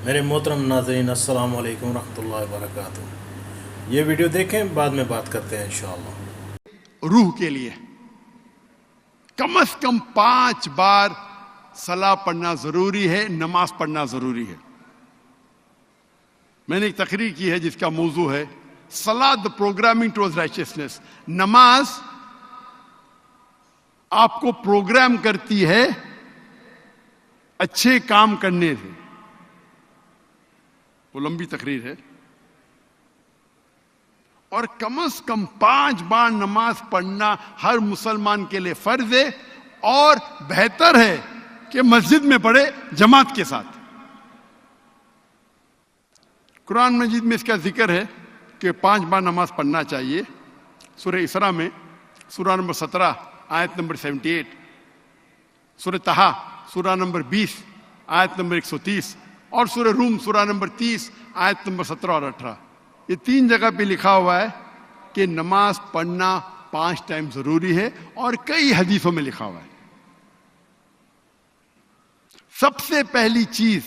میرے محترم ناظرین السلام علیکم ورحمۃ اللہ وبرکاتہ. یہ ویڈیو دیکھیں، بعد میں بات کرتے ہیں انشاءاللہ. روح کے لیے کم از کم 5 بار صلاح پڑھنا ضروری ہے، نماز پڑھنا ضروری ہے. میں نے ایک تقریر کی ہے جس کا موضوع ہے صلاح the programming towards righteousness. نماز آپ کو پروگرام کرتی ہے اچھے کام کرنے سے. وہ لمبی تقریر ہے. اور کم از کم 5 بار نماز پڑھنا ہر مسلمان کے لیے فرض ہے، اور بہتر ہے کہ مسجد میں پڑھے جماعت کے ساتھ. قرآن مجید میں اس کا ذکر ہے کہ 5 بار نماز پڑھنا چاہیے. سورہ اسراء میں سورہ نمبر 17 آیت نمبر 78، سورہ طٰہٰ سورہ نمبر 20 آیت نمبر 130، اور سورہ روم سورہ نمبر 30 آیت نمبر 17 اور 18. یہ 3 جگہ پہ لکھا ہوا ہے کہ نماز پڑھنا 5 ٹائم ضروری ہے، اور کئی حدیثوں میں لکھا ہوا ہے. سب سے پہلی چیز،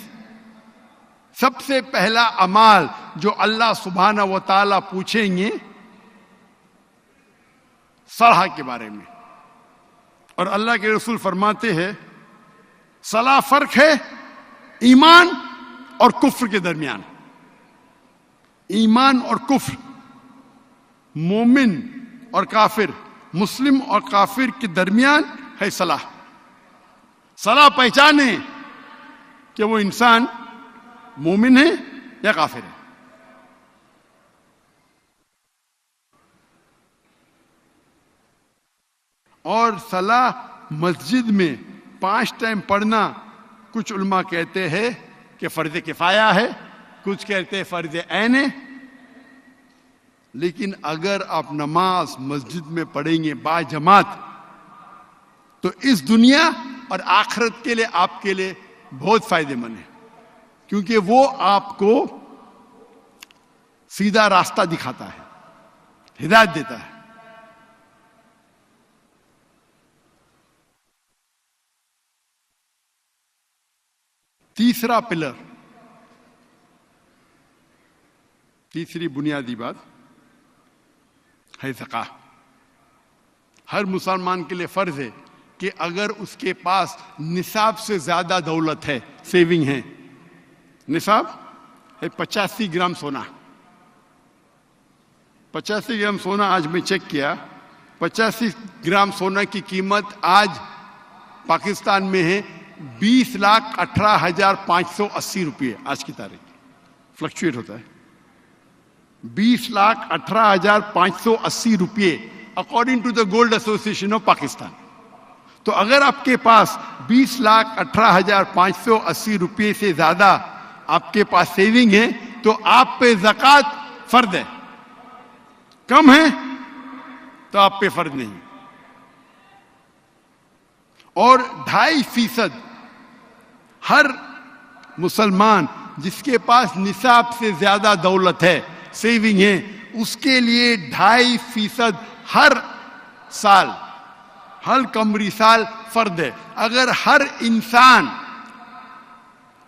سب سے پہلا اعمال جو اللہ سبحانہ و تعالیٰ پوچھیں گے صلاح کے بارے میں. اور اللہ کے رسول فرماتے ہیں صلاح فرق ہے ایمان اور کفر کے درمیان. ایمان اور کفر، مومن اور کافر، مسلم اور کافر کے درمیان ہے صلاح. صلاح پہچانے کہ وہ انسان مومن ہے یا کافر ہے. اور صلاح مسجد میں 5 ٹائم پڑھنا کچھ علماء کہتے ہیں کہ فرض کفایہ ہے، کچھ کہتے ہیں فرض عین ہے. لیکن اگر آپ نماز مسجد میں پڑھیں گے با جماعت تو اس دنیا اور آخرت کے لیے آپ کے لیے بہت فائدہ مند ہے، کیونکہ وہ آپ کو سیدھا راستہ دکھاتا ہے، ہدایت دیتا ہے. تیسرا پلر، تیسری بنیادی بات ہے زکوٰۃ. ہر مسلمان کے لیے فرض ہے کہ اگر اس کے پاس نصاب سے زیادہ دولت ہے، سیونگ ہے، نصاب ہے 85 گرام سونا. 85 گرام سونا آج میں چیک کیا، 85 گرام سونا کی قیمت آج پاکستان میں ہے 20,18,580 روپئے. آج کی تاریخ فلکچویٹ ہوتا ہے. 20,18,580 روپئے according to the Gold Association of Pakistan. تو اگر آپ کے پاس 20,18,580 روپئے سے زیادہ آپ کے پاس سیونگ ہے تو آپ پہ زکوٰۃ فرض ہے. کم ہے تو آپ پہ فرض نہیں. اور 2.5% ہر مسلمان جس کے پاس نصاب سے زیادہ دولت ہے، سیونگ ہے، اس کے لیے 2.5% ہر سال، ہر قمری سال فرض ہے. اگر ہر انسان،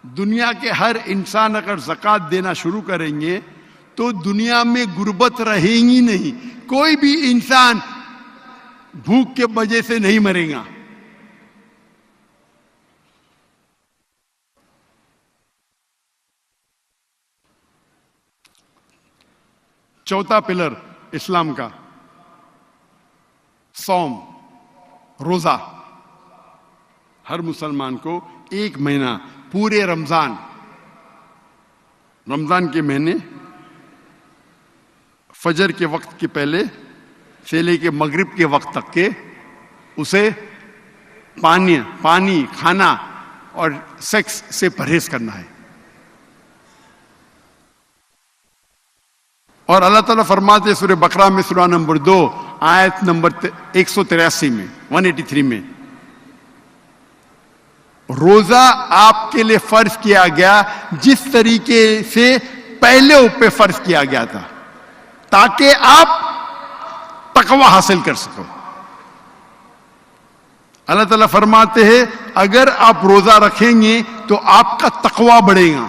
دنیا کے ہر انسان اگر زکوٰۃ دینا شروع کریں گے تو دنیا میں غربت رہے گی نہیں. کوئی بھی انسان بھوک کے وجہ سے نہیں مرے گا. چوتھا پلر اسلام کا صوم، روزہ. ہر مسلمان کو 1 مہینہ پورے رمضان کے مہینے فجر کے وقت کے پہلے سے لے کے مغرب کے وقت تک کے اسے پانی کھانا اور سیکس سے پرہیز کرنا ہے. اور اللہ تعالیٰ فرماتے سورہ بقرہ میں سورہ نمبر 2 آیت نمبر 183 میں 183 میں روزہ آپ کے لیے فرض کیا گیا جس طریقے سے پہلے اوپر فرض کیا گیا تھا تاکہ آپ تقوی حاصل کر سکو. اللہ تعالیٰ فرماتے ہیں اگر آپ روزہ رکھیں گے تو آپ کا تقوی بڑھے گا.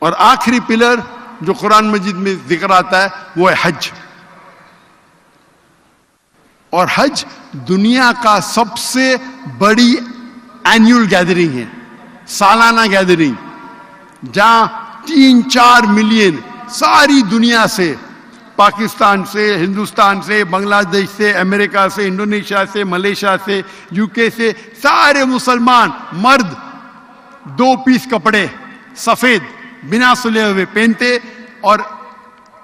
اور آخری پلر جو قرآن مجید میں ذکر آتا ہے وہ ہے حج. اور حج دنیا کا سب سے بڑی اینیول گیدرنگ ہے, سالانہ گیدرنگ, جہاں 3-4 ملین ساری دنیا سے, پاکستان سے, ہندوستان سے, بنگلہ دیش سے, امریکہ سے, انڈونیشیا سے, ملیشیا سے, یو کے سے, سارے مسلمان مرد 2 پیس کپڑے سفید بنا سلے ہوئے پہنتے اور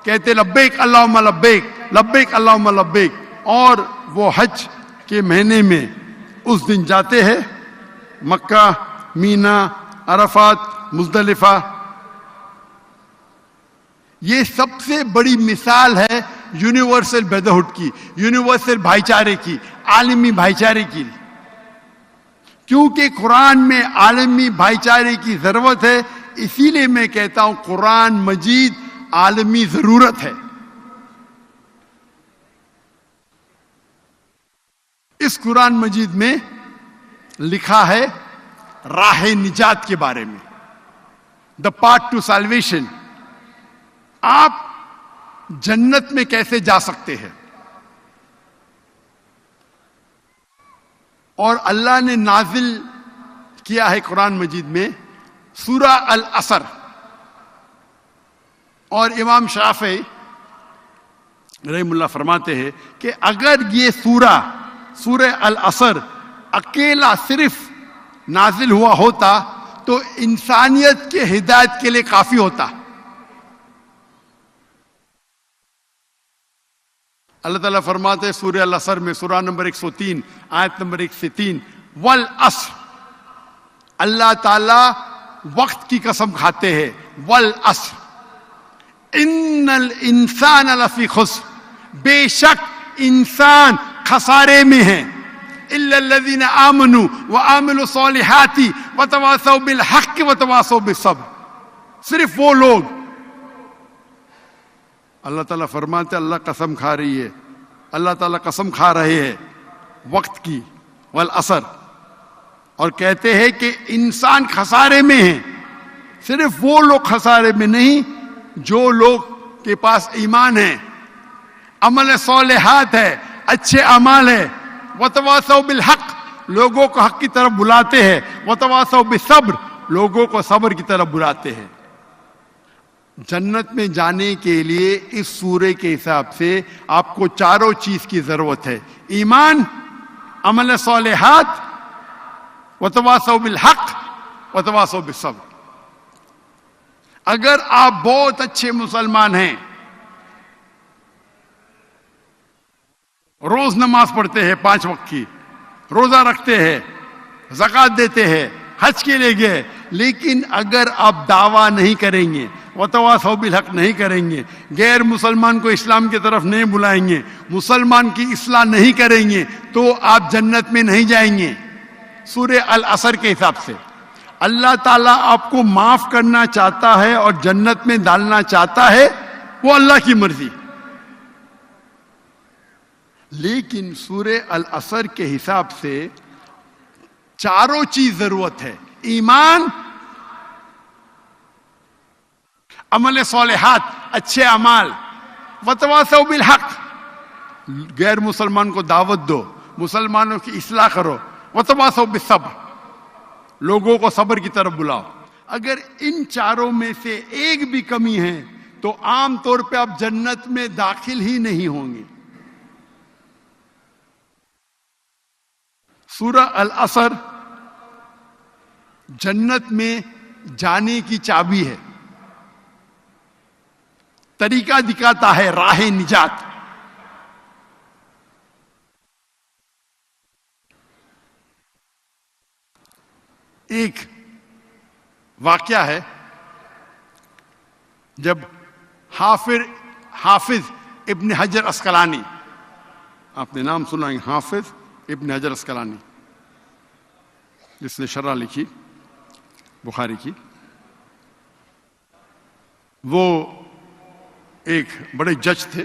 کہتے لبیک اللہم لبیک, لبیک اللہم لبیک. اور وہ حج کے مہینے میں اس دن جاتے ہیں مکہ, مینا, عرفات, مزدلفہ. یہ سب سے بڑی مثال ہے یونیورسل بردرہڈ کی, یونیورسل بھائی چارے کی, عالمی بھائی چارے کی. کیونکہ قرآن میں عالمی بھائی چارے کی ضرورت ہے, اسی لیے میں کہتا ہوں قرآن مجید عالمی ضرورت ہے. اس قرآن مجید میں لکھا ہے راہ نجات کے بارے میں, دا پاتھ ٹو سالویشن. آپ جنت میں کیسے جا سکتے ہیں. اور اللہ نے نازل کیا ہے قرآن مجید میں سورہ العصر. اور امام شافعی رحم اللہ فرماتے ہیں کہ اگر یہ سورہ العصر اکیلا صرف نازل ہوا ہوتا تو انسانیت کے ہدایت کے لیے کافی ہوتا. اللہ تعالیٰ فرماتے ہیں سورہ العصر میں, سورہ نمبر 103 آیت نمبر 1 سے 3, والعصر, اللہ تعالیٰ وقت کی قسم کھاتے ہیں, والعصر ان الانسان لفی خسر, بے شک انسان خسارے میں ہیں, الا الذین آمنوا وعملوا الصالحات وتواصوا بالحق وتواصوا بالصبر. صرف وہ لوگ, اللہ تعالیٰ فرماتے اللہ قسم کھا رہی ہے, اللہ تعالیٰ قسم کھا رہے ہیں وقت کی, والعصر, اور کہتے ہیں کہ انسان خسارے میں ہیں. صرف وہ لوگ خسارے میں نہیں جو لوگ کے پاس ایمان ہے, عمل صالحات ہے, اچھے اعمال ہے, وتواصوا بالحق, لوگوں کو حق کی طرف بلاتے ہیں, وتواصوا بالصبر, لوگوں کو صبر کی طرف بلاتے ہیں. جنت میں جانے کے لیے اس سورے کے حساب سے آپ کو 4 چیز کی ضرورت ہے, ایمان, عمل صالحات, وتواصوا بالحق, وتواصوا بالصبر. اگر آپ بہت اچھے مسلمان ہیں, روز نماز پڑھتے ہیں 5 وقت کی, روزہ رکھتے ہیں, زکوٰۃ دیتے ہیں, حج کے لیے گئے, لیکن اگر آپ دعویٰ نہیں کریں گے, وتواصوا بالحق نہیں کریں گے, غیر مسلمان کو اسلام کی طرف نہیں بلائیں گے, مسلمان کی اصلاح نہیں کریں گے, تو آپ جنت میں نہیں جائیں گے. سورہ العصر کے حساب سے اللہ تعالیٰ آپ کو معاف کرنا چاہتا ہے اور جنت میں ڈالنا چاہتا ہے, وہ اللہ کی مرضی. لیکن سورہ العصر کے حساب سے 4 چیز ضرورت ہے, ایمان, عمل صالحات, اچھے اعمال, وتواصوا بالحق, غیر مسلمان کو دعوت دو, مسلمانوں کی اصلاح کرو, وتواصوا بالصبر, لوگوں کو صبر کی طرف بلاؤ. اگر ان 4 میں سے ایک بھی کمی ہے تو عام طور پہ آپ جنت میں داخل ہی نہیں ہوں گے. سورہ العصر جنت میں جانے کی چابی ہے, طریقہ دکھاتا ہے, راہ نجات. ایک واقعہ ہے جب حافظ ابن حجر اسقلانی, آپ نے نام سنا ہے حافظ ابن حجر اسقلانی, جس نے شرح لکھی بخاری کی, وہ ایک بڑے جج تھے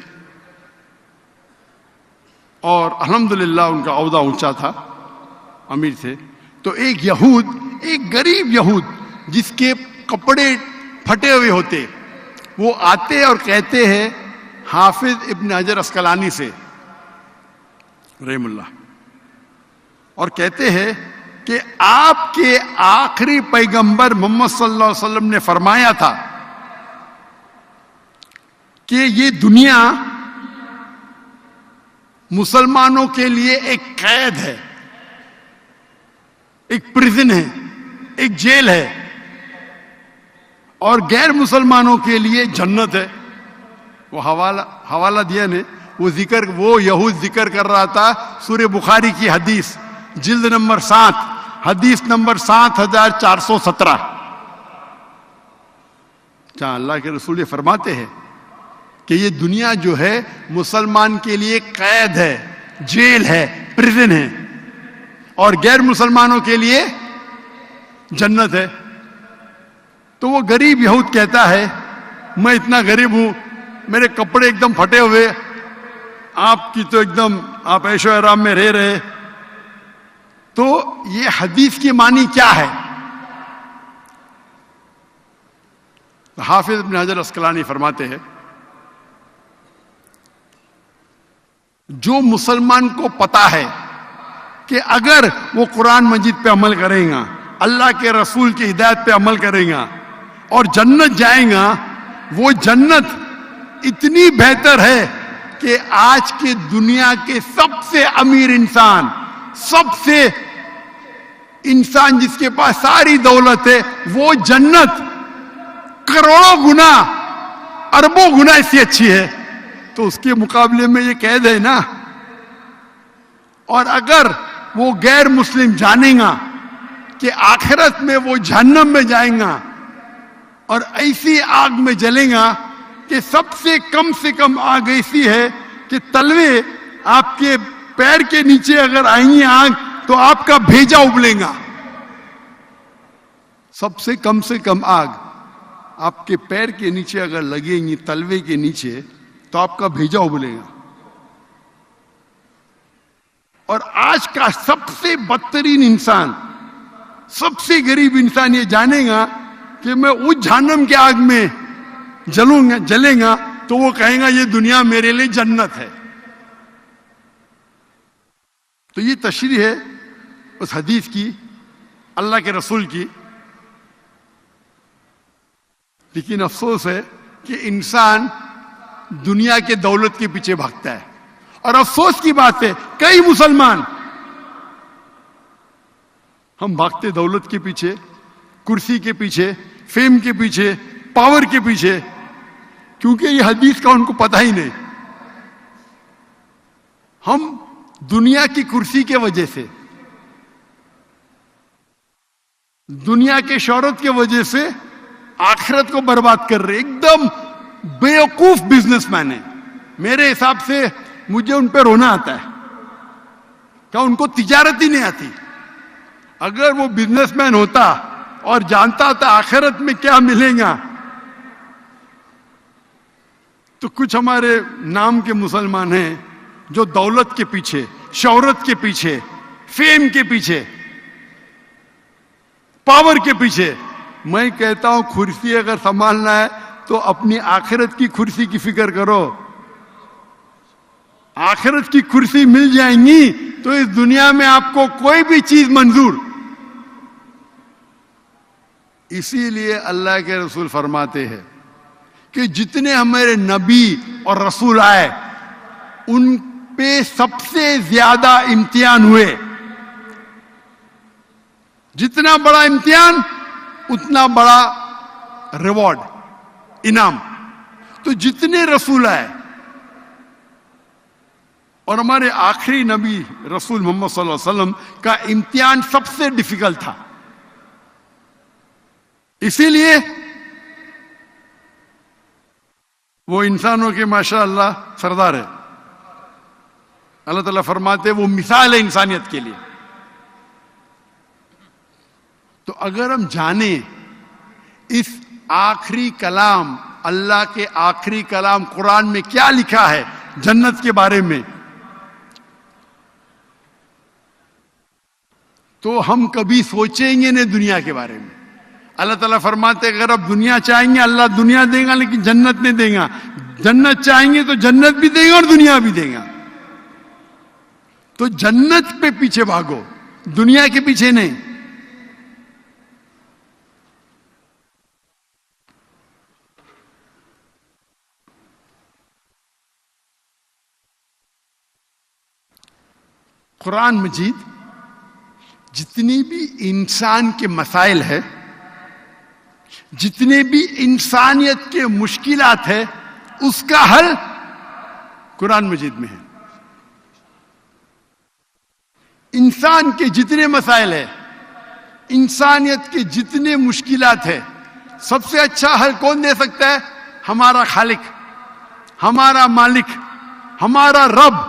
اور الحمدللہ ان کا عہدہ اونچا تھا, امیر تھے. تو ایک غریب یہود جس کے کپڑے پھٹے ہوئے ہوتے، وہ آتے اور کہتے ہیں حافظ ابن حجر اسقلانی سے رحم اللہ، اور کہتے ہیں کہ آپ کے آخری پیغمبر محمد صلی اللہ علیہ وسلم نے فرمایا تھا کہ یہ دنیا مسلمانوں کے لیے ایک قید ہے، ایک پریزن ہے، ایک جیل ہے، اور غیر مسلمانوں کے لیے جنت ہے۔ وہ حوالہ دیا نے، وہ یہود ذکر کر رہا تھا سورہ بخاری کی حدیث، جلد نمبر 7، حدیث نمبر 7417، جہاں اللہ کے رسول یہ فرماتے ہیں کہ یہ دنیا جو ہے مسلمان کے لیے قید ہے، جیل ہے، پریزن ہے، اور غیر مسلمانوں کے لیے جنت ہے۔ تو وہ غریب یہود کہتا ہے میں اتنا غریب ہوں، میرے کپڑے ایک دم پھٹے ہوئے، آپ کی تو ایک دم آپ عیش و آرام میں رہ رہے، تو یہ حدیث کی معنی کیا ہے؟ حافظ ابن حجر اسقلانی فرماتے ہیں جو مسلمان کو پتا ہے کہ اگر وہ قرآن مجید پہ عمل کرے گا، اللہ کے رسول کی ہدایت پہ عمل کرے گا اور جنت جائیں گا، وہ جنت اتنی بہتر ہے کہ آج کے دنیا کے سب سے امیر انسان، سب سے انسان جس کے پاس ساری دولت ہے، وہ جنت کروڑوں گنا، اربوں گنا اس سے اچھی ہے، تو اس کے مقابلے میں یہ قید ہے نا۔ اور اگر وہ غیر مسلم جانے گا کہ آخرت میں وہ جہنم میں جائیں گا اور ایسی آگ میں جلیں گا کہ سب سے کم آگ ایسی ہے کہ تلوے آپ کے پیر کے نیچے اگر آئیں گی آگ تو آپ کا بھیجا ابلے گا۔ سب سے کم آگ آپ کے پیر کے نیچے اگر لگیں گی، تلوے کے نیچے، تو آپ کا بھیجا ابلے گا۔ اور آج کا سب سے بدترین انسان، سب سے غریب انسان یہ جانے گا کہ میں اس جہنم کے آگ میں جلیں گا تو وہ کہیں گا یہ دنیا میرے لیے جنت ہے۔ تو یہ تشریح ہے اس حدیث کی، اللہ کے رسول کی۔ لیکن افسوس ہے کہ انسان دنیا کے دولت کے پیچھے بھاگتا ہے، اور افسوس کی بات ہے کئی مسلمان ہم بھاگتے دولت کے پیچھے، کرسی کے پیچھے، فیم کے پیچھے، پاور کے پیچھے، کیونکہ یہ حدیث کا ان کو پتہ ہی نہیں۔ ہم دنیا کی کرسی کے وجہ سے، دنیا کے شہرت کے وجہ سے آخرت کو برباد کر رہے، ایک دم بیوقوف بزنس مین ہے۔ میرے حساب سے مجھے ان پہ رونا آتا ہے کہ ان کو تجارت ہی نہیں آتی۔ اگر وہ بزنس مین ہوتا اور جانتا ہوتا آخرت میں کیا ملے گا، تو کچھ ہمارے نام کے مسلمان ہیں جو دولت کے پیچھے، شہرت کے پیچھے، فیم کے پیچھے، پاور کے پیچھے۔ میں کہتا ہوں کرسی اگر سنبھالنا ہے تو اپنی آخرت کی کرسی کی فکر کرو۔ آخرت کی کرسی مل جائیں گی تو اس دنیا میں آپ کو کوئی بھی چیز منظور۔ اسی لیے اللہ کے رسول فرماتے ہیں کہ جتنے ہمارے نبی اور رسول آئے ان پہ سب سے زیادہ امتحان ہوئے۔ جتنا بڑا امتحان اتنا بڑا ریوارڈ، انعام۔ تو جتنے رسول آئے، اور ہمارے آخری نبی رسول محمد صلی اللہ علیہ وسلم کا امتحان سب سے ڈیفیکلٹ تھا۔ اسی لیے وہ انسانوں کے ماشاءاللہ سردار ہے۔ اللہ تعالیٰ فرماتے وہ مثال ہے انسانیت کے لیے۔ تو اگر ہم جانیں اس آخری کلام، اللہ کے آخری کلام قرآن میں کیا لکھا ہے جنت کے بارے میں، تو ہم کبھی سوچیں گے نہیں دنیا کے بارے میں۔ اللہ تعالیٰ فرماتے ہیں اگر آپ دنیا چاہیں گے اللہ دنیا دے گا لیکن جنت نہیں دے گا، جنت چاہیں گے تو جنت بھی دے گا اور دنیا بھی دے گا. تو جنت پہ پیچھے بھاگو، دنیا کے پیچھے نہیں. قرآن مجید جتنی بھی انسان کے مسائل ہے، جتنے بھی انسانیت کے مشکلات ہے، اس کا حل قرآن مجید میں ہے. انسان کے جتنے مسائل ہے، انسانیت کے جتنے مشکلات ہے، سب سے اچھا حل کون دے سکتا ہے؟ ہمارا خالق، ہمارا مالک، ہمارا رب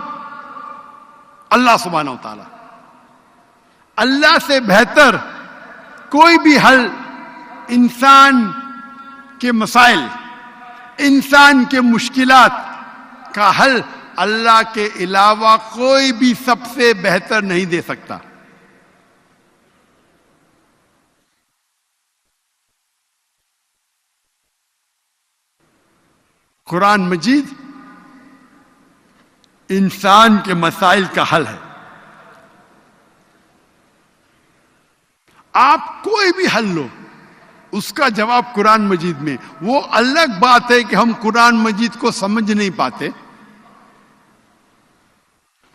اللہ سبحانہ و تعالی. اللہ سے بہتر کوئی بھی حل انسان کے مسائل، انسان کے مشکلات کا حل اللہ کے علاوہ کوئی بھی سب سے بہتر نہیں دے سکتا. قرآن مجید انسان کے مسائل کا حل ہے. آپ کوئی بھی حل لو، اس کا جواب قرآن مجید میں. وہ الگ بات ہے کہ ہم قرآن مجید کو سمجھ نہیں پاتے،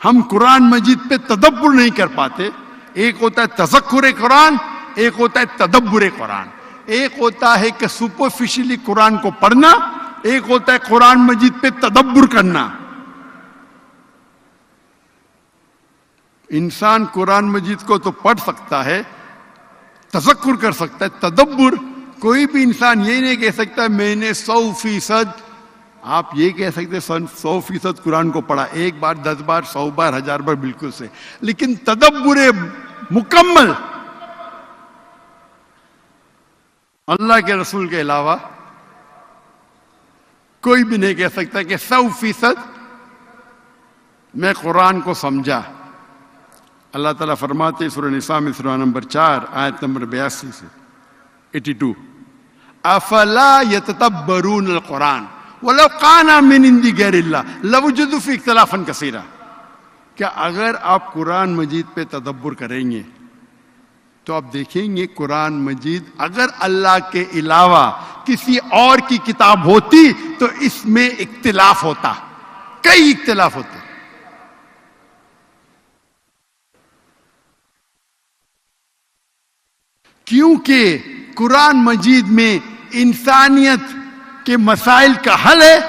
ہم قرآن مجید پہ تدبر نہیں کر پاتے. ایک ہوتا ہے تذکر قرآن، ایک ہوتا ہے تدبر قرآن. ایک ہوتا ہے کہ سپرفیشلی قرآن کو پڑھنا، ایک ہوتا ہے قرآن مجید پہ تدبر کرنا. انسان قرآن مجید کو تو پڑھ سکتا ہے، تذکر کر سکتا ہے. تدبر کوئی بھی انسان یہ نہیں کہہ سکتا میں نے 100%. آپ یہ کہہ سکتے 100% قرآن کو پڑھا، ایک بار، 10 بار، 100 بار، 1000 بار، بالکل سے. لیکن تدبر مکمل اللہ کے رسول کے علاوہ کوئی بھی نہیں کہہ سکتا کہ 100% میں قرآن کو سمجھا. اللہ تعالیٰ فرماتے ہیں سورہ نساء میں سورہ نمبر 4 آیت نمبر 82 سے 82، افلا یتدبرون القرآن ولو کان من عند غیر اللہ لوجدوا فیہ اختلافا کثیرا. کیا اگر آپ قرآن مجید پہ تدبر کریں گے تو آپ دیکھیں گے قرآن مجید اگر اللہ کے علاوہ کسی اور کی کتاب ہوتی تو اس میں اختلاف ہوتا، کئی اختلاف ہوتے. کیونکہ قرآن مجید میں انسانیت کے مسائل کا حل ہے.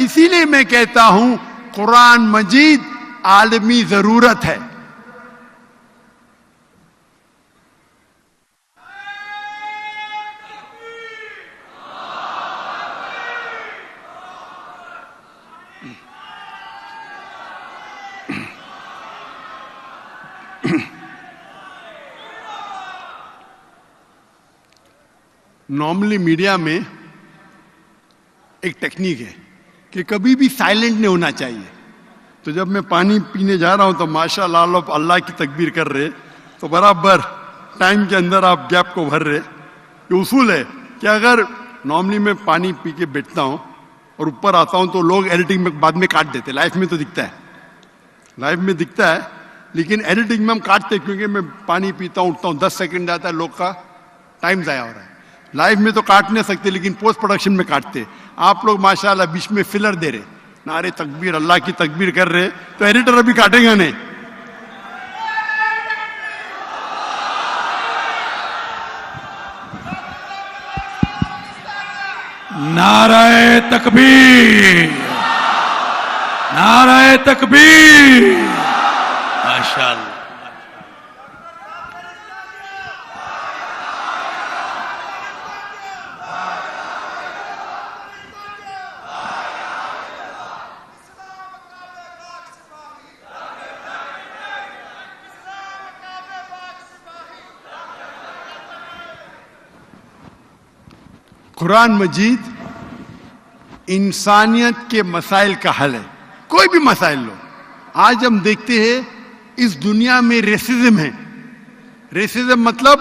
اسی لیے میں کہتا ہوں قرآن مجید عالمی ضرورت ہے. نارملی میڈیا میں ایک ٹیکنیک ہے کہ کبھی بھی سائلنٹ نہیں ہونا چاہیے. تو جب میں پانی پینے جا رہا ہوں تو ماشاء اللہ اللہ کی تکبیر کر رہے تو برابر ٹائم کے اندر آپ گیپ کو بھر رہے. یہ اصول ہے کہ اگر نارملی میں پانی پی کے بیٹھتا ہوں اور اوپر آتا ہوں تو لوگ ایڈیٹنگ میں بعد میں کاٹ دیتے. لائف میں تو دکھتا ہے، لائف میں دکھتا ہے، لیکن ایڈیٹنگ میں ہم کاٹتے کیونکہ میں پانی پیتا ہوں، اٹھتا ہوں، 10 سیکنڈ جاتا ہے، لوگ کا ٹائم ضائع ہو رہا ہے. لائف میں تو کاٹ نہیں سکتے لیکن پوسٹ پروڈکشن میں کاٹتے. آپ لوگ ماشاءاللہ بیچ میں فلر دے رہے، نعرے تکبیر، اللہ کی تکبیر کر رہے، تو ایڈیٹر ابھی کاٹے گا نہیں. نعرہ تکبیر، نعرہ تکبیر، ماشاءاللہ. قرآن مجید انسانیت کے مسائل کا حل ہے. کوئی بھی مسائل لو. آج ہم دیکھتے ہیں اس دنیا میں ریسزم ہے. ریسزم مطلب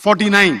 49,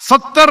70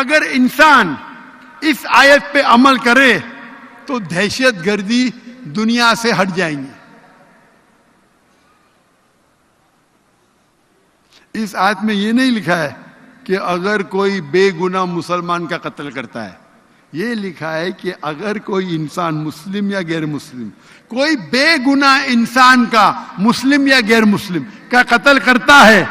اگر انسان اس آیت پہ عمل کرے تو دہشت گردی دنیا سے ہٹ جائیں گی. اس آیت میں یہ نہیں لکھا ہے کہ اگر کوئی بے گناہ مسلمان کا قتل کرتا ہے. یہ لکھا ہے کہ اگر کوئی انسان مسلم یا غیر مسلم, کوئی بے گناہ انسان کا مسلم یا غیر مسلم کا قتل کرتا ہے,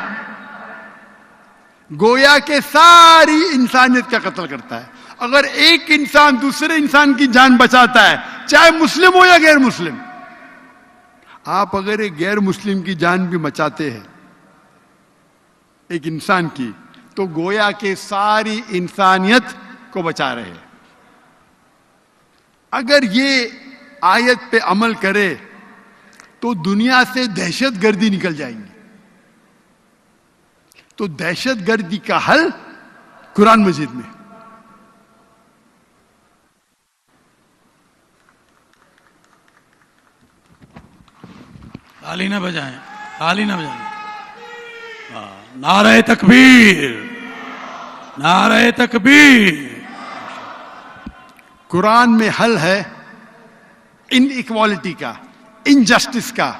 گویا کہ ساری انسانیت کا قتل کرتا ہے. اگر ایک انسان دوسرے انسان کی جان بچاتا ہے, چاہے مسلم ہو یا غیر مسلم, آپ اگر ایک غیر مسلم کی جان بھی بچاتے ہیں ایک انسان کی, تو گویا کہ ساری انسانیت کو بچا رہے ہیں. اگر یہ آیت پہ عمل کرے تو دنیا سے دہشت گردی نکل جائیں گی. تو دہشت گردی کا حل قرآن مجید میں. تالی نہ بجائیں, تالی نہ بجائیں. نعرہ تکبیر, نعرہ تکبیر. قرآن میں حل ہے ان ایکوالٹی کا, انجسٹس کا.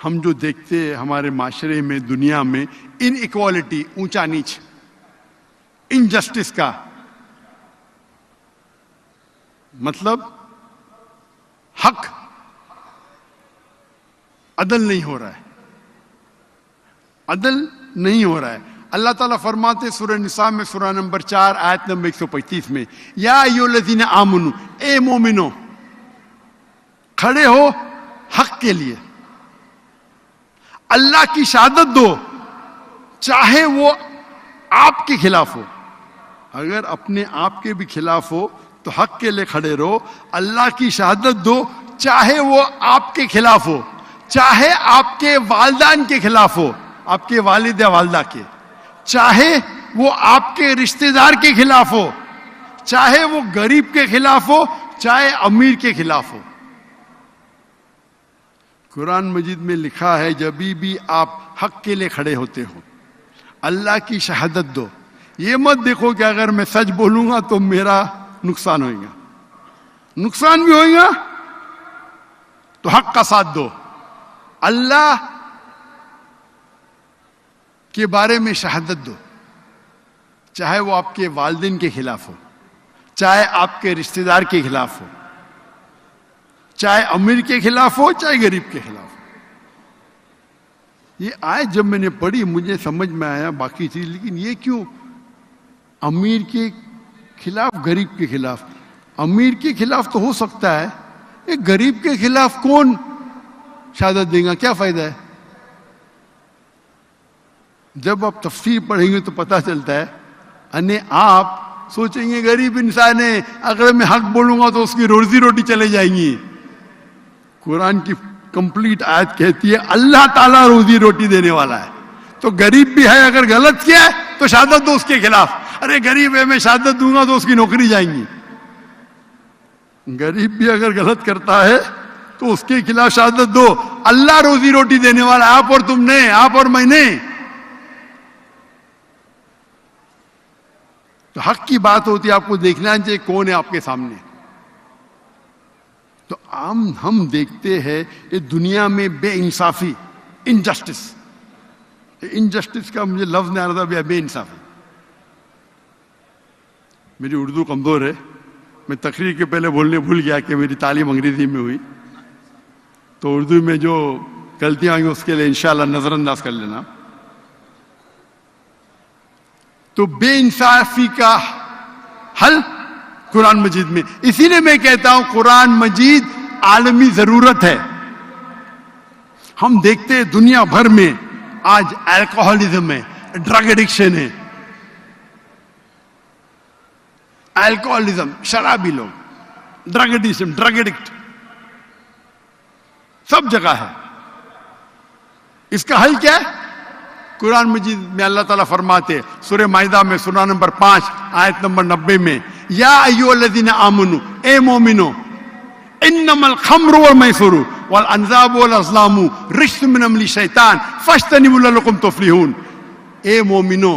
ہم جو دیکھتے ہیں ہمارے معاشرے میں, دنیا میں, ان ایکوالٹی, اونچا نیچ, انجسٹس کا مطلب حق عدل نہیں ہو رہا ہے, عدل نہیں ہو رہا ہے. اللہ تعالیٰ فرماتے سورہ نساء میں, سورہ نمبر 4 آیت نمبر 135 میں, یا ایھا الذین آمنو, اے مومنو, کھڑے ہو حق کے لیے, اللہ کی شہادت دو, چاہے وہ آپ کے خلاف ہو. اگر اپنے آپ کے بھی خلاف ہو تو حق کے لیے کھڑے رہو. اللہ کی شہادت دو, چاہے وہ آپ کے خلاف ہو, چاہے آپ کے والدین کے خلاف ہو, آپ کے والد یا والدہ کے, چاہے وہ آپ کے رشتہ دار کے خلاف ہو, چاہے وہ غریب کے خلاف ہو, چاہے امیر کے خلاف ہو. قرآن مجید میں لکھا ہے جب بھی آپ حق کے لیے کھڑے ہوتے ہو اللہ کی شہادت دو. یہ مت دیکھو کہ اگر میں سچ بولوں گا تو میرا نقصان ہوئے گا, نقصان بھی ہوئے گا, تو حق کا ساتھ دو. اللہ کے بارے میں شہادت دو, چاہے وہ آپ کے والدین کے خلاف ہو, چاہے آپ کے رشتہ دار کے خلاف ہو, چاہے امیر کے خلاف ہو, چاہے غریب کے خلاف ہو. یہ آیت جب میں نے پڑھی مجھے سمجھ میں آیا باقی چیز, لیکن یہ کیوں امیر کے خلاف, غریب کے خلاف؟ امیر کے خلاف تو ہو سکتا ہے, ایک غریب کے خلاف کون شہادت دے گا؟ کیا فائدہ ہے؟ جب آپ تفسیر پڑھیں گے تو پتہ چلتا ہے, یعنی آپ سوچیں گے غریب انسان ہے, اگر میں حق بولوں گا تو اس کی روزی روٹی چلے جائیں گی. قرآن کی کمپلیٹ آیت کہتی ہے اللہ تعالیٰ روزی روٹی دینے والا ہے. تو غریب بھی ہے, اگر غلط کیا ہے تو شہادت دو اس کے خلاف. ارے غریب ہے, میں شہادت دوں گا تو اس کی نوکری جائیں گی. غریب بھی اگر غلط کرتا ہے تو اس کے خلاف شہادت دو. اللہ روزی روٹی دینے والا, آپ اور تم نے, آپ اور میں نے. تو حق کی بات ہوتی ہے, آپ کو دیکھنا چاہیے کون ہے آپ کے سامنے. تو ہم دیکھتے ہیں یہ دنیا میں بے انصافی, انجسٹس. انجسٹس کا مجھے لفظ نہیں آ رہا تھا, بے انصافی. میری اردو کمزور ہے, میں تقریر کے پہلے بولنے بھول گیا کہ میری تعلیم انگریزی میں ہوئی, تو اردو میں جو غلطیاں آئیں گی اس کے لیے انشاءاللہ نظر انداز کر لینا. تو بے انصافی کا حل قرآن مجید میں. اسی لیے میں کہتا ہوں قرآن مجید عالمی ضرورت ہے. ہم دیکھتے ہیں دنیا بھر میں آج الکوہولزم ہے, ڈرگ ایڈکشن ہے. الکوہولزم, شرابی لوگ, ڈرگ ایڈکشن, ڈرگ ایڈکٹ سب جگہ ہے. اس کا حل کیا ہے؟ قرآن مجید میں اللہ تعالیٰ فرماتے سورہ مائدہ میں سورہ نمبر 5 آیت نمبر 90 میں, یا ایھا الذین آمنو, اے مومنو, انما الخمر والمیسر والانصاب والازلام رجس من عمل الشیطان فاجتنبوہ لعلکم تفلحون. اے مومنو,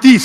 30।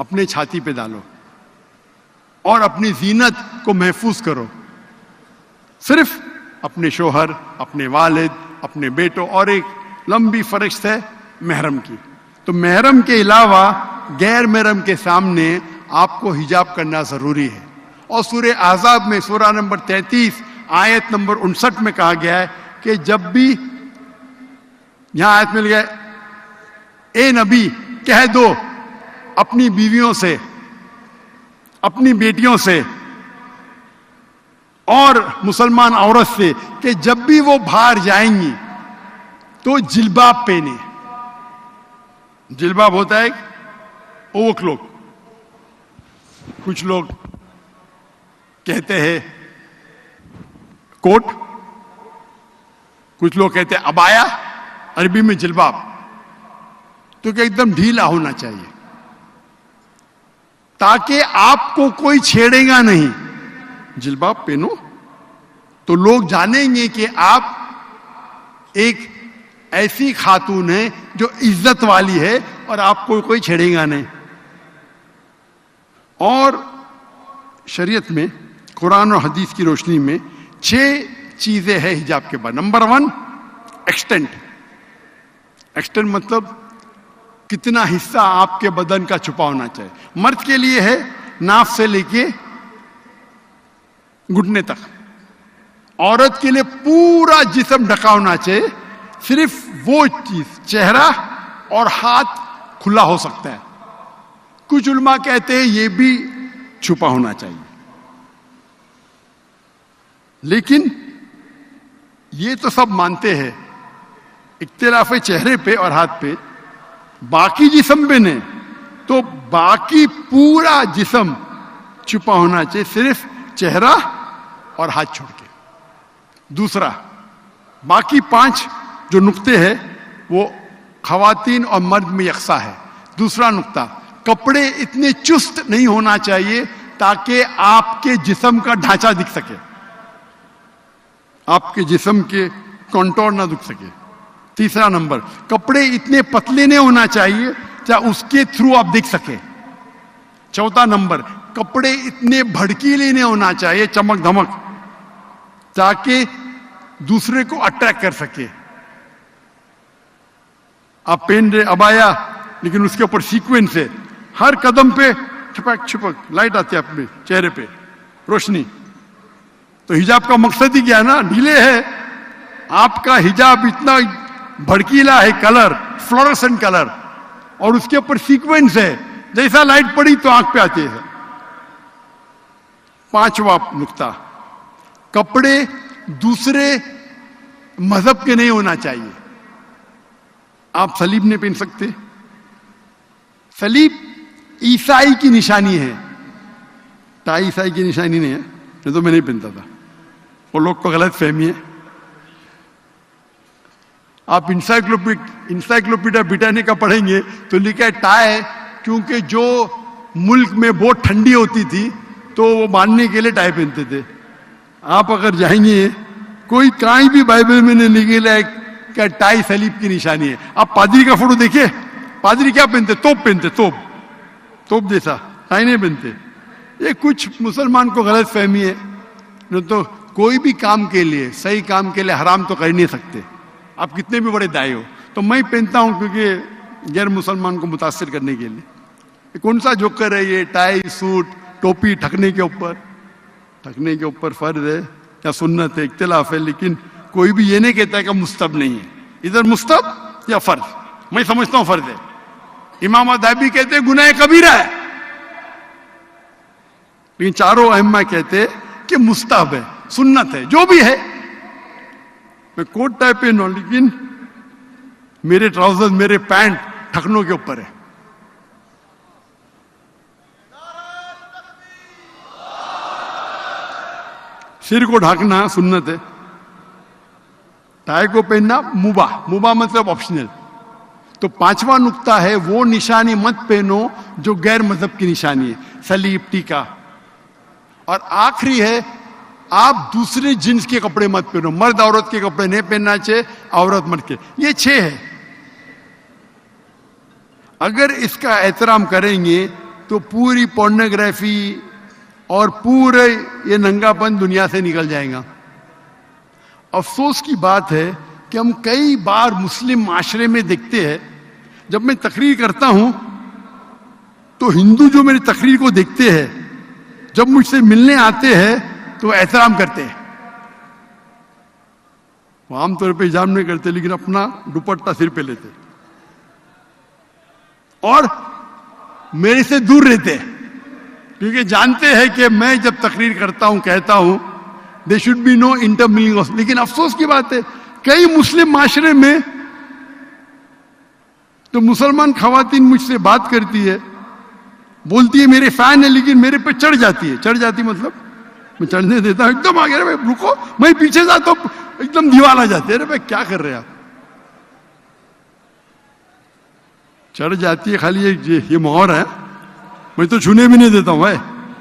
اپنے چھاتی پہ ڈالو اور اپنی زینت کو محفوظ کرو. صرف اپنے شوہر, اپنے والد, اپنے بیٹوں اور ایک لمبی فہرست ہے محرم کی. تو محرم کے علاوہ غیر محرم کے سامنے آپ کو حجاب کرنا ضروری ہے. اور سورہ احزاب میں سورہ نمبر 33 آیت نمبر 59 میں کہا گیا ہے کہ جب بھی, یہاں آیت مل گیا, اے نبی کہہ دو اپنی بیویوں سے, اپنی بیٹیوں سے اور مسلمان عورت سے کہ جب بھی وہ باہر جائیں گی تو جلباب پہنے. جلباب ہوتا ہے اوور کلوک, کچھ لوگ کہتے ہیں کوٹ, کچھ لوگ کہتے ہیں ابایا, عربی میں جلباب, تو کہ ایک دم ڈھیلا ہونا چاہیے تاکہ آپ کو کوئی چھیڑے گا نہیں. جلباب پہنو تو لوگ جانیں گے کہ آپ ایک ایسی خاتون ہے جو عزت والی ہے اور آپ کو کوئی چھیڑے گا نہیں. اور شریعت میں قرآن اور حدیث کی روشنی میں 6 چیزیں ہیں حجاب کے بعد. Number 1 extent. ایکسٹینٹ مطلب کتنا حصہ آپ کے بدن کا چھپا ہونا چاہیے. مرد کے لیے ہے ناف سے لے کے گھٹنے تک, عورت کے لیے پورا جسم ڈھکا ہونا چاہیے. صرف وہ چیز چہرہ اور ہاتھ کھلا ہو سکتا ہے. کچھ علماء کہتے ہیں یہ بھی چھپا ہونا چاہیے. لیکن یہ تو سب مانتے ہیں, اختلاف ہے چہرے پہ اور ہاتھ پہ. باقی جسم پہ نہیں, تو باقی پورا جسم چھپا ہونا چاہیے, صرف چہرہ اور ہاتھ چھوڑ کے. دوسرا, باقی 5 جو نقطے ہیں وہ خواتین اور مرد میں یکساں ہے. دوسرا نقطہ, کپڑے اتنے چست نہیں ہونا چاہیے تاکہ آپ کے جسم کا ڈھانچہ دکھ سکے, آپ کے جسم کے کنٹور نہ دکھ سکے. تیسرا نمبر, کپڑے اتنے پتلے نہیں ہونا چاہیے چاہے اس کے تھرو آپ دیکھ سکے. چوتھا نمبر, کپڑے اتنے بھڑکیلے نہیں ہونا چاہیے, چمک دھمک, تاکہ دوسرے کو اٹریکٹ کر سکے. آپ پہن رہے ابایا لیکن اس کے اوپر سیکوینس ہے, ہر قدم پہ چھپک چھپک لائٹ آتی ہے اپنے چہرے پہ, روشنی. تو حجاب کا مقصد ہی کیا ہے نا, ڈھیلے ہے. آپ کا حجاب اتنا بھڑکیلا ہے, کلر فلورسنٹ کلر, اور اس کے اوپر سیکوینس ہے, جیسا لائٹ پڑی تو آنکھ پہ آتی ہے. 5واں نقطہ, کپڑے دوسرے مذہب کے نہیں ہونا چاہیے. آپ صلیب نہیں پہن سکتے. صلیب عیسائی کی نشانی ہے, ٹائی عیسائی کی نشانی نہیں ہے, نہیں تو میں نہیں پہنتا تھا. وہ لوگ کو غلط فہمی ہے. آپ انسائکلوپیڈیا بریٹانیکا پڑھیں گے تو لکھا ہے ٹائی, کیونکہ جو ملک میں بہت ٹھنڈی ہوتی تھی تو وہ باندھنے کے لیے ٹائی پہنتے تھے. آپ اگر جائیں گے کوئی کہیں بھی بائبل میں نہیں لکھا ہے کہ ٹائی صلیب کی نشانی ہے. آپ پادری کا فوٹو دیکھیں, پادری کیا پہنتے, توپ پہنتے, توپ جیسا, ٹائی نہیں پہنتے. یہ کچھ مسلمان کو غلط فہمی ہے. نہیں تو کوئی بھی کام کے لیے, صحیح کام کے لیے حرام تو کر نہیں سکتے, آپ کتنے بھی بڑے دائی ہو. تو میں پہنتا ہوں کیونکہ غیر مسلمان کو متاثر کرنے کے لیے. کون سا جوکر ہے یہ, ٹائی سوٹ ٹوپی ٹھکنے کے اوپر فرض ہے یا سنت ہے, اختلاف ہے. لیکن کوئی بھی یہ نہیں کہتا ہے کہ مستحب نہیں ہے. ادھر مستحب یا فرض, میں سمجھتا ہوں فرض ہے. امام ادھابی کہتے ہیں گناہ کبیرہ ہے, لیکن چاروں ائمہ کہتے کہ مستحب ہے, سنت ہے, جو بھی ہے. میں کوٹ ٹائی پہنوں لیکن میرے ٹراؤزر, میرے پینٹ ٹھکنوں کے اوپر ہے. سر کو ڈھانکنا سنت ہے, ٹائی کو پہننا مباح مطلب آپشنل. تو 5واں نقطہ ہے وہ نشانی مت پہنو جو غیر مذہب کی نشانی ہے, صلیب, ٹیکا. اور آخری ہے آپ دوسرے جنس کے کپڑے مت پہنو, مرد عورت کے کپڑے نہیں پہننا چاہیے, عورت مرد کے. یہ 6 ہے. اگر اس کا احترام کریں گے تو پوری پورنوگرافی اور پورے یہ ننگاپن دنیا سے نکل جائے گا. افسوس کی بات ہے کہ ہم کئی بار مسلم معاشرے میں دیکھتے ہیں, جب میں تقریر کرتا ہوں تو ہندو جو میری تقریر کو دیکھتے ہیں, جب مجھ سے ملنے آتے ہیں تو احترام کرتے ہیں. وہ عام طور پہ حجاب نہیں کرتے لیکن اپنا دوپٹہ سر پہ لیتے اور میرے سے دور رہتے ہیں, کیونکہ جانتے ہیں کہ میں جب تقریر کرتا ہوں کہتا ہوں دے شوڈ بی نو انٹرمنگلنگ. لیکن افسوس کی بات ہے کئی مسلم معاشرے میں تو مسلمان خواتین مجھ سے بات کرتی ہے, بولتی ہے میرے فین ہے, لیکن میرے پہ چڑھ جاتی ہے. چڑھ جاتی مطلب میں چڑھنے دیتا ہوں, ایک دم آگے رہے رکو, میں پیچھے جاتا ہوں, ایک دم دیوال آ جاتے. ارے بھائی کیا کر رہے آپ, چڑھ جاتی ہے. خالی یہ مہور ہے, میں تو چھونے بھی نہیں دیتا ہوں بھائی,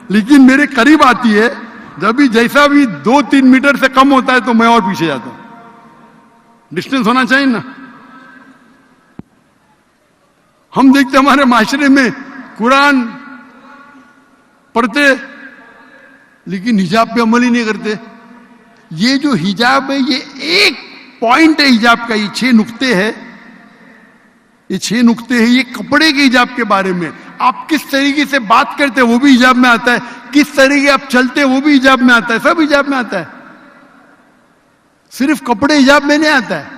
لیکن میرے قریب آتی ہے جب بھی جیسا بھی 2-3 میٹر سے کم ہوتا ہے تو میں اور پیچھے جاتا ہوں. ڈسٹینس ہونا چاہیے نا. ہم دیکھتے ہمارے معاشرے میں قرآن پڑھتے لیکن حجاب پہ عمل ہی نہیں کرتے. یہ جو حجاب ہے یہ ایک پوائنٹ ہے حجاب کا, یہ 6 نقطے ہیں, یہ 6 نقطے ہیں. یہ کپڑے کے حجاب کے بارے میں آپ کس طریقے سے بات کرتے وہ بھی حجاب میں آتا ہے, کس طریقے آپ چلتے وہ بھی حجاب میں آتا ہے, سب حجاب میں آتا ہے. صرف کپڑے حجاب میں نہیں آتا ہے.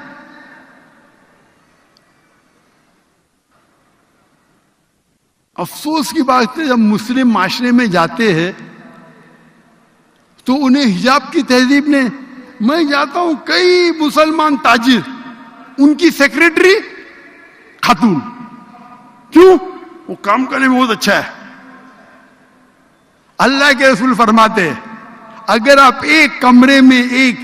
افسوس کی بات ہے جب مسلم معاشرے میں جاتے ہیں تو انہیں حجاب کی تہذیب نے, میں جاتا ہوں کئی مسلمان تاجر ان کی سیکریٹری خاتون, کیوں؟ وہ کام کرنے میں بہت اچھا ہے. اللہ کے رسول فرماتے ہیں اگر آپ ایک کمرے میں ایک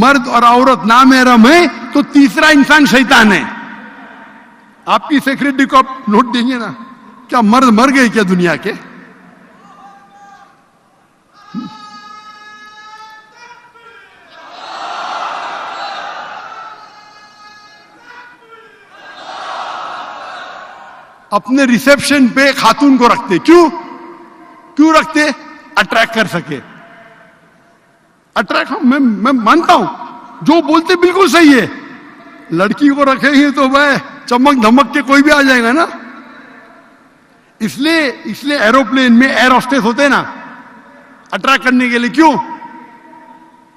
مرد اور عورت نامحرم ہے تو تیسرا انسان شیطان ہے. آپ کی سیکریٹری کو آپ نوٹ دیں گے نا, کیا مرد مر گئے کیا دنیا کے؟ اپنے ریسیپشن پہ خاتون کو رکھتے, کیوں رکھتے؟ اٹریکٹ کر سکے. اٹریکٹ, میں مانتا ہوں جو بولتے بالکل صحیح ہے. لڑکی کو رکھیں گے تو بھائی چمک دھمک کے کوئی بھی آ جائے گا نا. اس لیے ایروپلین میں ایئر ہوسٹس ہوتے ہیں نا اٹریکٹ کرنے کے لیے. کیوں؟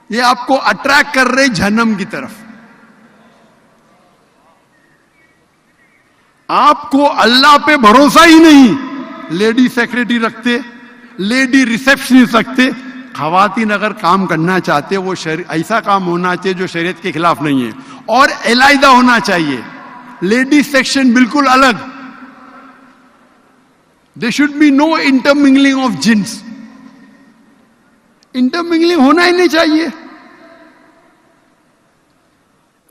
یہ آپ کو اٹریکٹ کر رہے جہنم کی طرف. آپ کو اللہ پہ بھروسہ ہی نہیں, لیڈی سیکریٹری رکھتے, لیڈی ریسیپشنسٹ رکھتے. خواتین اگر کام کرنا چاہتے وہ ایسا کام ہونا چاہیے جو شریعت کے خلاف نہیں ہے, اور علیحدہ ہونا چاہیے. لیڈیز سیکشن بالکل الگ. There should be no intermingling of jinns. انٹرمنگلنگ ہونا ہی نہیں چاہیے.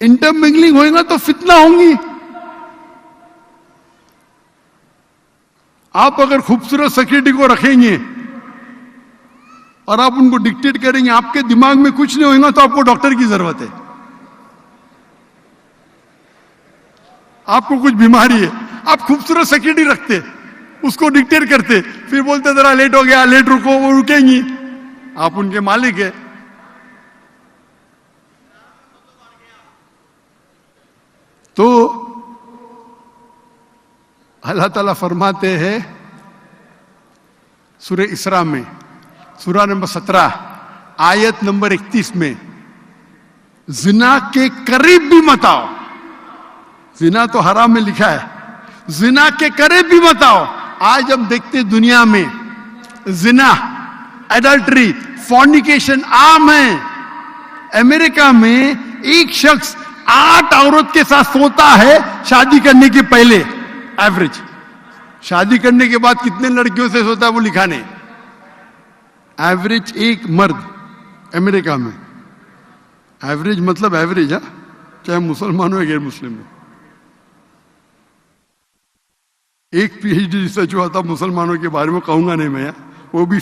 انٹرمنگلنگ ہوئے گا تو فتنہ ہوں گی. آپ اگر خوبصورت سیکریٹری کو رکھیں گے اور آپ ان کو ڈکٹیٹ کریں گے, آپ کے دماغ میں کچھ نہیں ہوئے گا تو آپ کو ڈاکٹر کی ضرورت ہے. آپ کو کچھ بیماری ہے, آپ خوبصورت سیکریٹری رکھتے, اس کو ڈکٹیٹ کرتے, پھر بولتے ذرا لیٹ ہو گیا, لیٹ رکو, وہ رکیں گی. آپ ان کے مالک ہیں. تو اللہ تعالیٰ فرماتے ہیں سورہ اسراء میں, سورہ نمبر 17 آیت نمبر 31 میں, زنا کے قریب بھی مت آؤ. زنا تو حرام میں لکھا ہے, زنا کے قریب بھی مت آؤ. آج ہم دیکھتے دنیا میں زنا, ایڈلٹری, فورنیکیشن عام ہے. امریکہ میں ایک شخص 8 عورت کے ساتھ سوتا ہے شادی کرنے کے پہلے. ایوریج. شادی کرنے کے بعد کتنے لڑکیوں سے سوتا ہے وہ لکھا نہیں. ایوریج ایک مرد امریکہ میں, ایوریج مطلب ایوریج ہے, چاہے مسلمان ہو یا غیر مسلم ہو. ایک پی ایچ ڈی ریسرچ ہوا تھا مسلمانوں کے بارے میں, کہوں گا نہیں میں, وہ بھی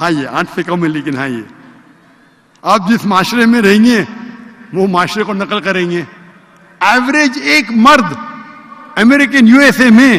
ہاں یہ 8 سے کم ہے, لیکن ہاں یہ آپ جس معاشرے میں رہیں گے وہ معاشرے کو نقل کریں گے. ایوریج ایک مرد امریکن USA میں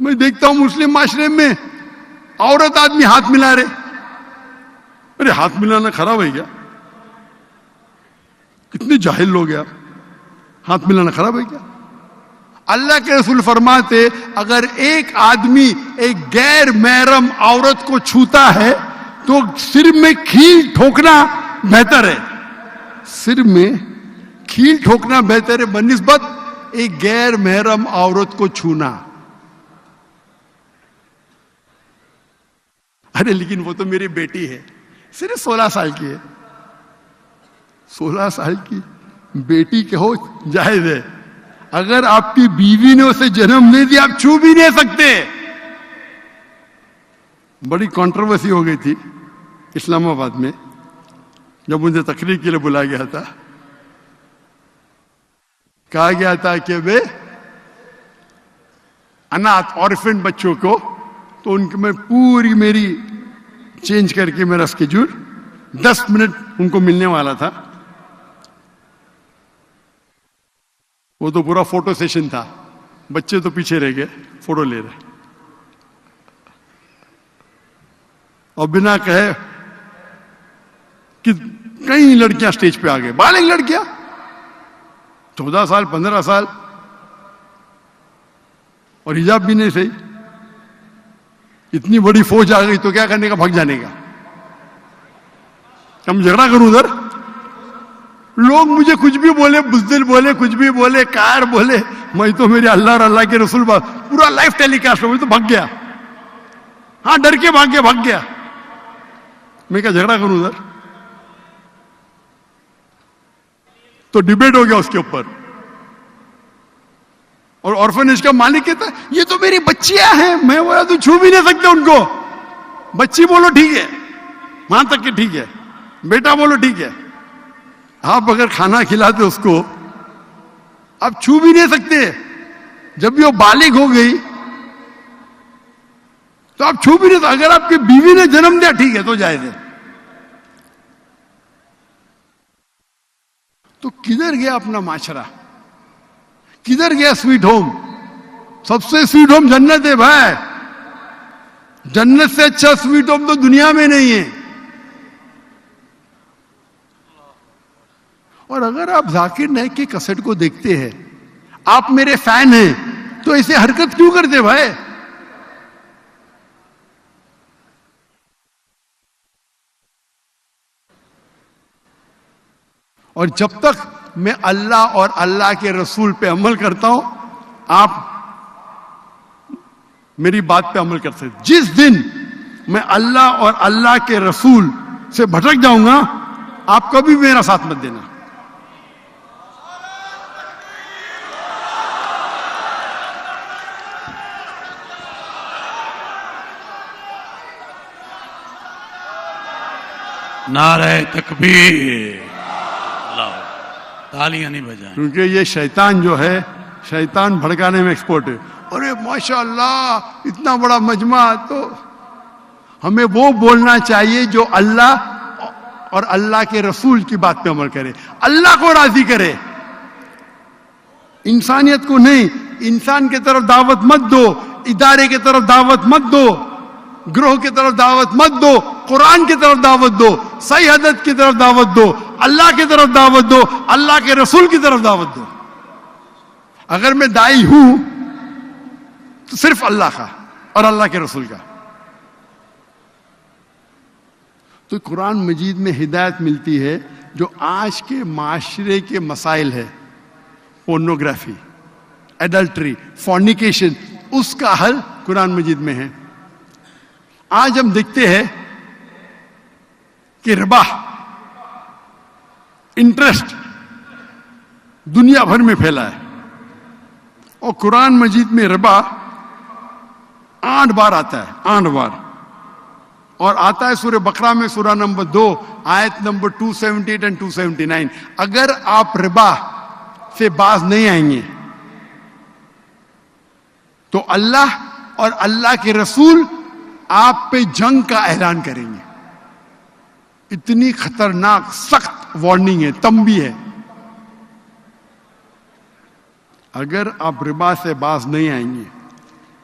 میں دیکھتا ہوں مسلم معاشرے میں عورت آدمی ہاتھ ملا رہے. ارے ہاتھ ملانا خراب ہے کیا؟ کتنے جاہل لوگ ہیں آپ. ہاتھ ملانا خراب ہے کیا؟ اللہ کے رسول فرماتے اگر ایک آدمی ایک غیر محرم عورت کو چھوتا ہے تو سر میں کھیل ٹھوکنا بہتر ہے. سر میں کھیل ٹھوکنا بہتر ہے بنسبت ایک غیر محرم عورت کو چھونا. ارے لیکن وہ تو میری بیٹی ہے, صرف 16 سال کی ہے. 16 سال کی بیٹی کے ہو جائز ہے. اگر آپ کی بیوی نے اسے جنم نہیں دیا آپ چھو بھی نہیں سکتے. بڑی کنٹروورسی ہو گئی تھی اسلام آباد میں جب مجھے تقریر کے لیے بلایا گیا تھا. کہا گیا تھا کہ بے اناتھ آرفن بچوں کو, تو ان کو میں پوری میری چینج کر کے میرا اسکیڈول 10 منٹ ان کو ملنے والا تھا. وہ تو پورا فوٹو سیشن تھا, بچے تو پیچھے رہ گئے فوٹو لے رہے. اور بنا کہے کہ کئی لڑکیاں اسٹیج پہ آ گئے, بالغ لڑکیاں 14 سال 15 سال, اور حجاب بھی نہیں صحیح. اتنی بڑی فوج آ گئی تو کیا کرنے کا, بھگ جانے کا. ہم جھگڑا کروں ادھر, لوگ مجھے کچھ بھی بولے, بزدل بولے, کچھ بھی بولے, کار بولے, میں تو میرے اللہ اور اللہ کے رسول بات پورا لائف ٹیلی کاسٹ ہو, میں تو بھگ گیا. ہاں ڈر کے بھگ گیا. میں کیا جھگڑا کروں ادھر؟ تو ڈیبیٹ ہو گیا اس کے اوپر. اور آرفنیج کا مالک کہتا ہے یہ تو میری بچیاں ہیں, میں بولا تو چھو بھی نہیں سکتے ان کو. بچی بولو ٹھیک ہے, وہاں تک کہ ٹھیک ہے, بیٹا بولو ٹھیک ہے. آپ اگر کھانا کھلاتے اس کو آپ چھو بھی نہیں سکتے. جب بھی وہ بالغ ہو گئی تو آپ چھو بھی نہیں سکتے. اگر آپ کی بیوی نے جنم دیا ٹھیک ہے تو جائز ہے. تو کدھر گیا اپنا معاشرہ, کدھر گیا سویٹ ہوم؟ سب سے سویٹ ہوم جنت ہے بھائی. جنت سے اچھا سویٹ ہوم تو دنیا میں نہیں ہے. اور اگر آپ ذاکر نائک کے کیسٹ کو دیکھتے ہیں, آپ میرے فین ہیں, تو ایسے حرکت کیوں کرتے بھائی؟ اور جب تک میں اللہ اور اللہ کے رسول پہ عمل کرتا ہوں آپ میری بات پہ عمل کر سکتے. جس دن میں اللہ اور اللہ کے رسول سے بھٹک جاؤں گا آپ کبھی میرا ساتھ مت دینا. نعرہ تکبیر, تالیاں نہیں بجائیں. کیونکہ یہ شیطان جو ہے, شیطان بھڑکانے میں ایکسپرٹ ہے. ارے ماشاءاللہ اتنا بڑا مجمع, تو ہمیں وہ بولنا چاہیے جو اللہ اور اللہ کے رسول کی بات پہ عمل کرے, اللہ کو راضی کرے, انسانیت کو نہیں. انسان کی طرف دعوت مت دو, ادارے کی طرف دعوت مت دو, گروہ کی طرف دعوت مت دو, قرآن کی طرف دعوت دو, صحیح حدیث کی طرف دعوت دو, اللہ کی طرف دعوت دو, اللہ کے رسول کی طرف دعوت دو. اگر میں دائی ہوں تو صرف اللہ کا اور اللہ کے رسول کا. تو قرآن مجید میں ہدایت ملتی ہے جو آج کے معاشرے کے مسائل ہے, پورنوگرافی, ایڈلٹری, فورنیکیشن, اس کا حل قرآن مجید میں ہے. آج ہم دیکھتے ہیں کہ ربا, انٹرسٹ دنیا بھر میں پھیلا ہے, اور قرآن مجید میں ربا 8 بار آتا ہے, 8 بار. اور آتا ہے سورہ بقرہ میں, سورہ نمبر 2 آیت نمبر 278 اور 279. اگر آپ ربا سے باز نہیں آئیں گے تو اللہ اور اللہ کے رسول آپ پہ جنگ کا اعلان کریں گے. اتنی خطرناک سخت وارننگ ہے, تنبیہ ہے. اگر آپ ربا سے باز نہیں آئیں گے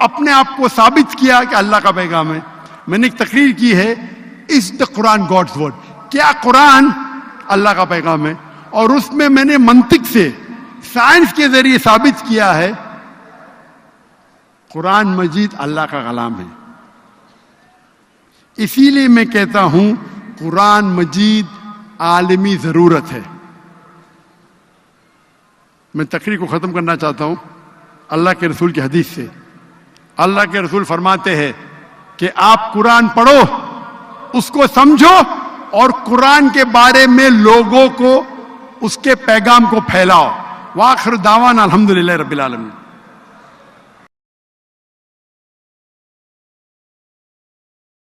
اپنے آپ کو ثابت کیا کہ اللہ کا پیغام ہے. میں نے ایک تقریر کی ہے, از دا قرآن گاڈز ورڈ, کیا قرآن اللہ کا پیغام ہے؟ اور اس میں نے منطق سے, سائنس کے ذریعے ثابت کیا ہے قرآن مجید اللہ کا کلام ہے. اسی لیے میں کہتا ہوں قرآن مجید عالمی ضرورت ہے. میں تقریر کو ختم کرنا چاہتا ہوں اللہ کے رسول کی حدیث سے. اللہ کے رسول فرماتے ہیں کہ آپ قرآن پڑھو, اس کو سمجھو, اور قرآن کے بارے میں لوگوں کو اس کے پیغام کو پھیلاؤ. وآخر دعوانا الحمدللہ رب العالمین.